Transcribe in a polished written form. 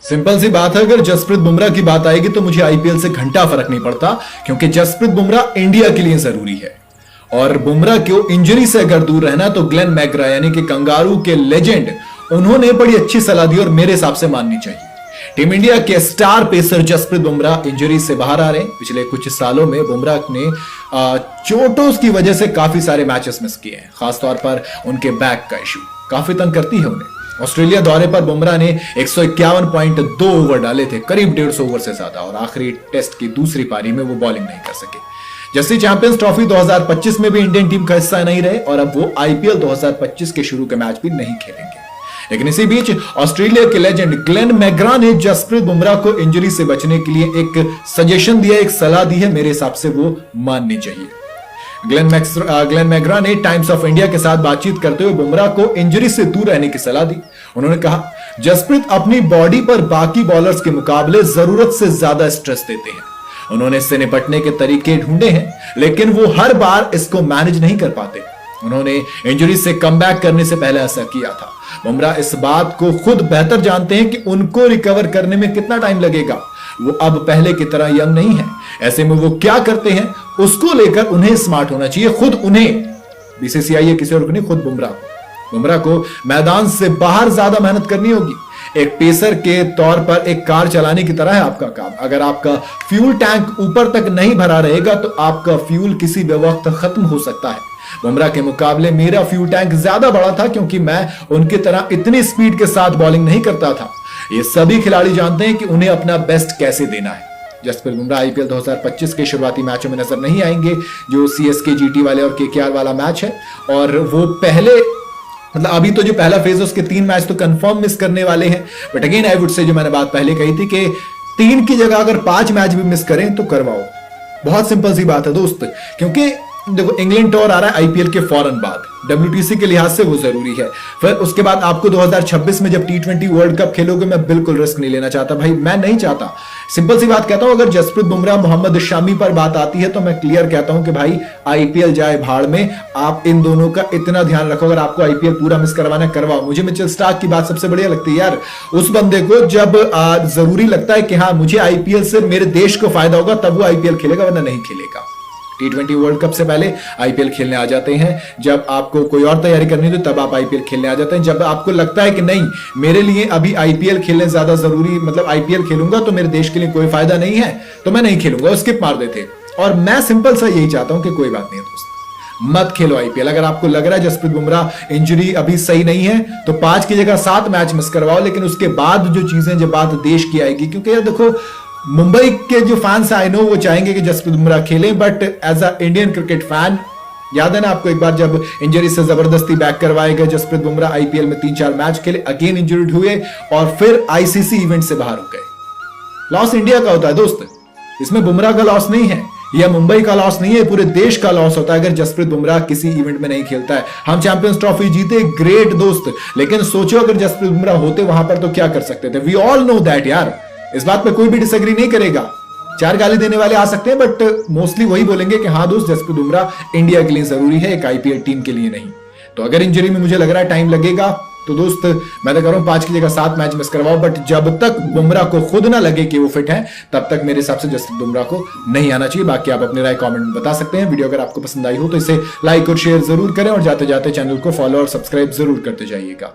Simple सी बात है, अगर जसप्रीत बुमराह की बात आएगी तो मुझे आईपीएल से घंटा फर्क नहीं पड़ता, क्योंकि जसप्रीत बुमराह इंडिया के लिए जरूरी है। और बुमराह को इंजरी से अगर दूर रहना तो ग्लेन मैकग्रा यानी कि कंगारू के लेजेंड, उन्होंने बड़ी अच्छी सलाह दी और मेरे हिसाब से माननी चाहिए। टीम इंडिया के star pacer Jasprit Bumrah injury से बाहर आ रहे हैं। पिछले कुछ सालों में बुमराह ने चोटों की वजह से काफी सारे मैचेस मिस किए हैं, खासतौर पर उनके बैक का इशू काफी तंग करती है उन्हें। ऑस्ट्रेलिया दौरे पर बुमराह ने 151.2 ओवर डाले थे, करीब 150 ओवर से ज्यादा, और आखिरी टेस्ट की दूसरी पारी में वो बॉलिंग नहीं कर सके। जर्सी चैंपियंस ट्रॉफी 2025 में भी इंडियन टीम का हिस्सा नहीं रहे और अब वो आईपीएल 2025 के शुरू के मैच भी नहीं खेलेंगे। लेकिन इसी बीच ऑस्ट्रेलिया के लेजेंड ग्लेन मैकग्रा ने जसप्रीत बुमराह को इंजरी से बचने के लिए एक सजेशन दिया, एक सलाह दी है, मेरे हिसाब से वो माननी चाहिए। ग्लेन मैकग्रा ने टाइम्स ऑफ इंडिया के साथ बातचीत करते हुए बुमराह को इंजरी से दूर रहने की सलाह दी। उन्होंने कहा, जसप्रीत अपनी बॉडी पर बाकी बॉलर्स के मुकाबले जरूरत से ज्यादा स्ट्रेस देते हैं। उन्होंने इससे निपटने के तरीके ढूंढे हैं, लेकिन वो हर बार इसको मैनेज नहीं कर पाते। उन्होंने इंजरी से कमबैक करने से पहले ऐसा किया था। बुमराह इस बात को खुद बेहतर जानते हैं कि उनको रिकवर करने में कितना टाइम लगेगा। वो अब पहले की तरह यंग नहीं है। ऐसे में वो क्या करते हैं उसको लेकर उन्हें स्मार्ट होना चाहिए, खुद उन्हें, बीसीसीआई या किसी और को नहीं, खुद बुमराह को मैदान से बाहर ज्यादा मेहनत करनी होगी। एक पेसर के तौर पर एक कार चलाने की तरह है आपका काम। अगर आपका फ्यूल टैंक ऊपर तक नहीं भरा रहेगा तो आपका फ्यूल किसी भी वक्त खत्म हो सकता है। बुमराह के मुकाबले मेरा फ्यूल टैंक ज्यादा बड़ा था, क्योंकि मैं उनकी तरह इतनी स्पीड के साथ बॉलिंग नहीं करता था। ये सभी खिलाड़ी जानते हैं कि उन्हें अपना बेस्ट कैसे देना है। जसप्रीत बुमराह आईपीएल 2025 के शुरुआती मैचों में नजर नहीं आएंगे, जो सीएसके जीटी वाले और केकेआर वाला मैच है। और वो पहले, मतलब अभी तो जो पहला फेज है उसके 3 मैच तो कंफर्म मिस करने वाले हैं। But again I would say, जो मैंने बात पहले कही थी कि 3 की जगह अगर 5 मैच भी मिस करें तो करवाओ। बहुत सिंपल सी बात है दोस्त, क्योंकि देखो इंग्लैंड टूर आ रहा है आईपीएल के फौरन बाद, डब्ल्यूटीसी के लिहाज से वो जरूरी है। फिर उसके बाद आपको 2026 में जब टी20 वर्ल्ड कप खेलोगे, मैं बिल्कुल रिस्क नहीं लेना चाहता भाई, मैं नहीं चाहता। सिंपल सी बात कहता हूं, अगर जसप्रीत बुमराह मोहम्मद शमी पर बात आती है तो मैं क्लियर कहता हूं कि भाई आईपीएल जाए भाड़ में, आप इन दोनों का इतना ध्यान रखो। अगर आपको आईपीएल पूरा मिस करवाना है करवाओ। मुझे मिचेल स्टार्क की बात सबसे बढ़िया लगती है यार, उस बंदे को जब जरूरी लगता है कि हाँ मुझे आईपीएल से मेरे देश को फायदा होगा तब वो आईपीएल खेलेगा, वरना नहीं खेलेगा। टी20 वर्ल्ड कप से पहले आईपीएल खेलने आ जाते हैं, जब आपको कोई और तैयारी करनी हो तब आप आईपीएल खेलने आ जाते हैं। जब आपको लगता है कि नहीं मेरे लिए अभी आईपीएल खेलने ज्यादा जरूरी, मतलब आईपीएल खेलूंगा तो मेरे देश के लिए कोई फायदा नहीं है तो मैं नहीं खेलूंगा, स्किप मार देते। और मैं सिंपल सा यही चाहता हूं कि कोई बात नहीं है दोस्त, मत खेलो आईपीएल। अगर आपको लग रहा है जसप्रीत बुमराह इंजरी अभी सही नहीं है तो 5 की जगह 7 मैच मिस करवाओ, लेकिन उसके बाद जो चीजें, जब बात देश की आएगी, क्योंकि यार देखो मुंबई के जो फैंस आई नो वो चाहेंगे कि जसप्रीत बुमराह खेलें, but as a Indian cricket fan, याद है ना आपको एक बार जब इंजरी से जबरदस्ती बैक करवाए गए जसप्रीत बुमराह, आईपीएल में 3-4 मैच खेले, अगेन इंजर्ड हुए और फिर आईसीसी इवेंट से बाहर हो गए। लॉस इंडिया का होता है दोस्त, इसमें बुमराह का लॉस नहीं है, यह मुंबई का लॉस नहीं है, पूरे देश का लॉस होता है अगर जसप्रीत बुमराह किसी इवेंट में नहीं खेलता है। हम चैंपियंस ट्रॉफी जीते, ग्रेट दोस्त, लेकिन सोचो अगर जसप्रीत बुमराह होते वहां पर तो क्या कर सकते थे। वी ऑल नो दैट यार, इस बात पे कोई भी डिसएग्री नहीं करेगा। 4 गाली देने वाले आ सकते हैं, बट मोस्टली वही बोलेंगे कि हाँ दोस्त जसप्रीत बुमराह इंडिया के लिए जरूरी है, एक आईपीएल टीम के लिए नहीं। तो अगर इंजरी में मुझे लग रहा है टाइम लगेगा तो दोस्त मैं तो कह रहा हूं 5 की जगह 7 मैच मिस करवाओ, बट जब तक बुमराह को खुद ना लगे कि वो फिट है तब तक मेरे हिसाब से जसप्रीत बुमराह को नहीं आना चाहिए। बाकी आप अपनी राय कमेंट में बता सकते हैं। वीडियो अगर आपको पसंद आई हो तो इसे लाइक और शेयर जरूर करें और जाते जाते चैनल को फॉलो और सब्सक्राइब जरूर करते जाइएगा।